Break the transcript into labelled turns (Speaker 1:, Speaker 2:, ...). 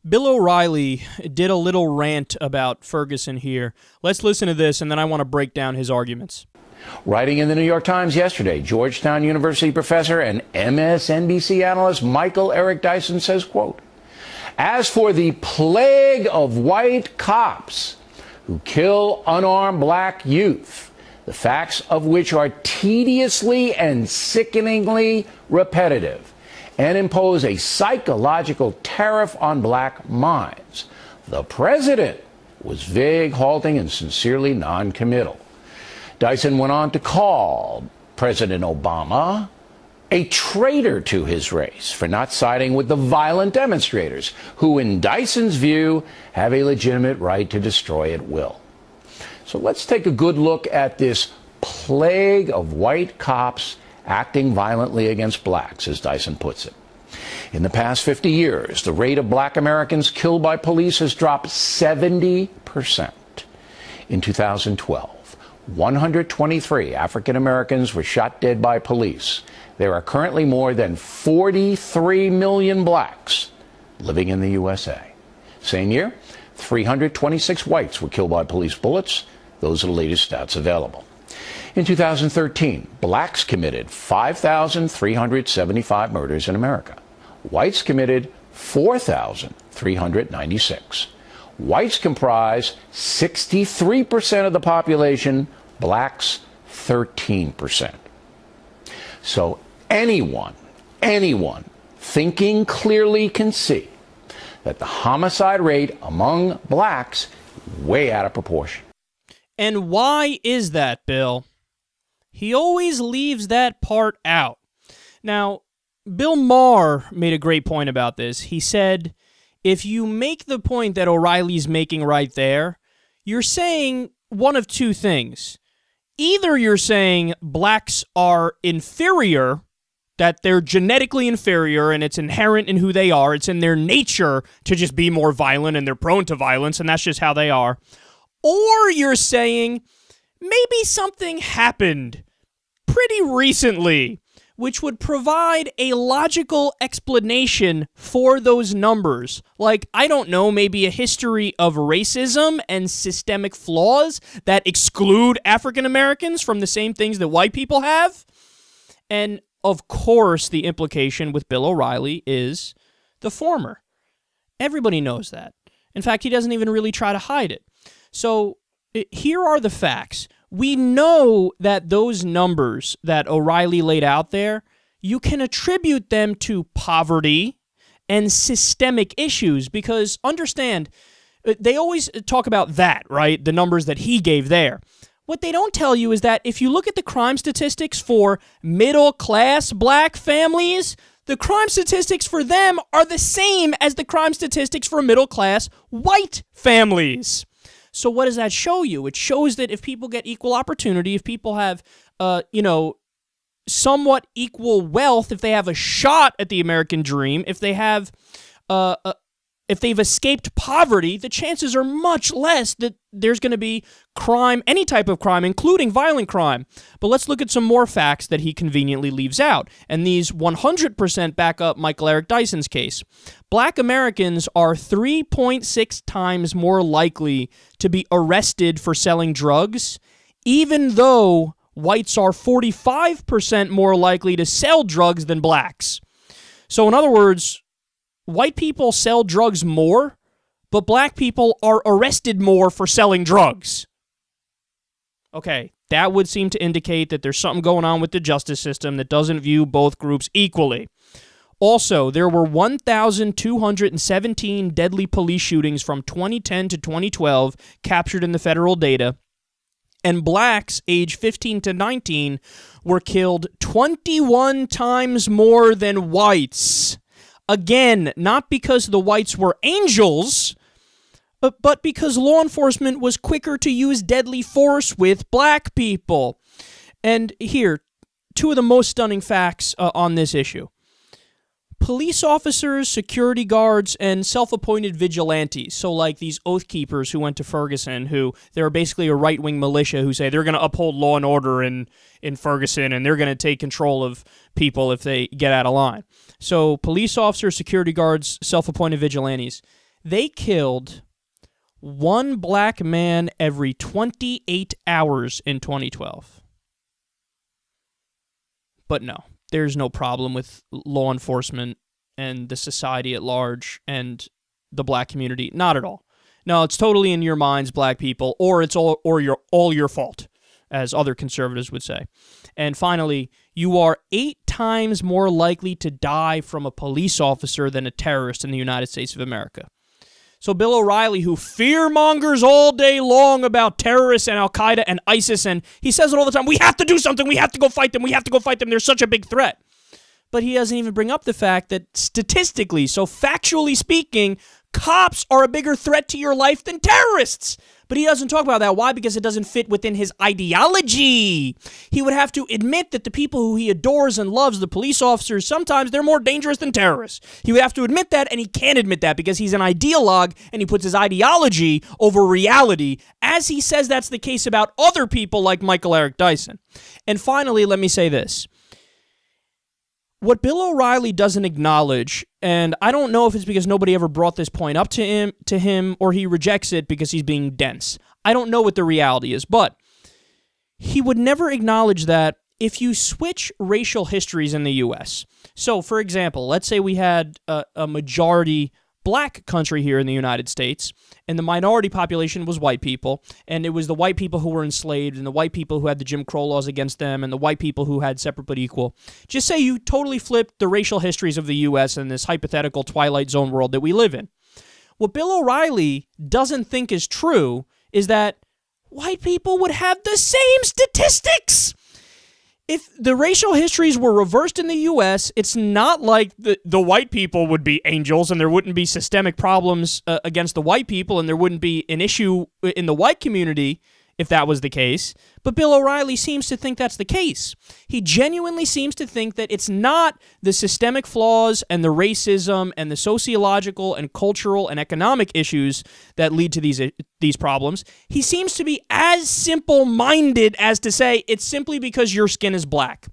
Speaker 1: Bill O'Reilly did a little rant about Ferguson here. Let's listen to this, and then I want to break down his arguments.
Speaker 2: Writing in the New York Times yesterday, Georgetown University professor and MSNBC analyst Michael Eric Dyson says, quote, "As for the plague of white cops who kill unarmed black youth, the facts of which are tediously and sickeningly repetitive and impose a psychological tariff on black minds, the president was vague, halting, and sincerely non-committal." Dyson went on to call President Obama a traitor to his race for not siding with the violent demonstrators who, in Dyson's view, have a legitimate right to destroy at will. So let's take a good look at this plague of white cops acting violently against blacks, as Dyson puts it. In the past 50 years, the rate of black Americans killed by police has dropped 70%. In 2012, 123 African Americans were shot dead by police. There are currently more than 43 million blacks living in the USA. Same year, 326 whites were killed by police bullets. Those are the latest stats available. In 2013, blacks committed 5,375 murders in America. Whites committed 4,396. Whites comprise 63% of the population, blacks 13%. So anyone thinking clearly can see that the homicide rate among blacks is way out of proportion.
Speaker 1: And why is that, Bill? He always leaves that part out. Now, Bill Maher made a great point about this. He said, if you make the point that O'Reilly's making right there, you're saying one of two things. Either you're saying blacks are inferior, that they're genetically inferior and it's inherent in who they are, it's in their nature to just be more violent and they're prone to violence and that's just how they are. Or you're saying maybe something happened pretty recently which would provide a logical explanation for those numbers. Like, I don't know, maybe a history of racism and systemic flaws that exclude African Americans from the same things that white people have. And, of course, the implication with Bill O'Reilly is the former. Everybody knows that. In fact, he doesn't even really try to hide it. So, here are the facts. We know that those numbers that O'Reilly laid out there, you can attribute them to poverty and systemic issues because, understand, they always talk about that, right? The numbers that he gave there. What they don't tell you is that if you look at the crime statistics for middle-class black families, the crime statistics for them are the same as the crime statistics for middle-class white families. So what does that show you? It shows that if people get equal opportunity, if people have, somewhat equal wealth, if they have a shot at the American dream, if they have, if they've escaped poverty, the chances are much less that there's going to be crime, any type of crime, including violent crime. But let's look at some more facts that he conveniently leaves out. And these 100% back up Michael Eric Dyson's case. Black Americans are 3.6 times more likely to be arrested for selling drugs, even though whites are 45% more likely to sell drugs than blacks. So in other words, white people sell drugs more, but black people are arrested more for selling drugs. Okay, that would seem to indicate that there's something going on with the justice system that doesn't view both groups equally. Also, there were 1,217 deadly police shootings from 2010 to 2012 captured in the federal data, and blacks age 15 to 19 were killed 21 times more than whites. Again, not because the whites were angels, but because law enforcement was quicker to use deadly force with black people. And here, two of the most stunning facts on this issue. Police officers, security guards, and self-appointed vigilantes, so like these oath keepers who went to Ferguson, who they're basically a right-wing militia who say they're going to uphold law and order in Ferguson, and they're going to take control of people if they get out of line. So police officers, security guards, self-appointed vigilantes, They killed one black man every 28 hours in 2012. But no, there's no problem with law enforcement and the society at large and the black community. Not at all. No, it's totally in your minds, black people, or it's all your fault, as other conservatives would say. And finally, you are 8 times more likely to die from a police officer than a terrorist in the United States of America. So Bill O'Reilly, who fear-mongers all day long about terrorists and Al-Qaeda and ISIS, and he says it all the time, we have to do something, we have to go fight them, we have to go fight them, they're such a big threat. But he doesn't even bring up the fact that statistically, so factually speaking, cops are a bigger threat to your life than terrorists. But he doesn't talk about that. Why? Because it doesn't fit within his ideology. He would have to admit that the people who he adores and loves, the police officers, sometimes they're more dangerous than terrorists. He would have to admit that, and he can't admit that because he's an ideologue, and he puts his ideology over reality, as he says that's the case about other people like Michael Eric Dyson. And finally, let me say this. What Bill O'Reilly doesn't acknowledge, and I don't know if it's because nobody ever brought this point up to him, or he rejects it because he's being dense. I don't know what the reality is, but he would never acknowledge that if you switch racial histories in the U.S. So, for example, let's say we had a majority black country here in the United States, and the minority population was white people, and it was the white people who were enslaved, and the white people who had the Jim Crow laws against them, and the white people who had separate but equal. Just say you totally flipped the racial histories of the U.S. in this hypothetical Twilight Zone world that we live in. What Bill O'Reilly doesn't think is true is that white people would have the same statistics. If the racial histories were reversed in the U.S., it's not like the white people would be angels and there wouldn't be systemic problems against the white people and there wouldn't be an issue in the white community if that was the case. But Bill O'Reilly seems to think that's the case. He genuinely seems to think that it's not the systemic flaws and the racism and the sociological and cultural and economic issues that lead to these problems. He seems to be as simple-minded as to say it's simply because your skin is black.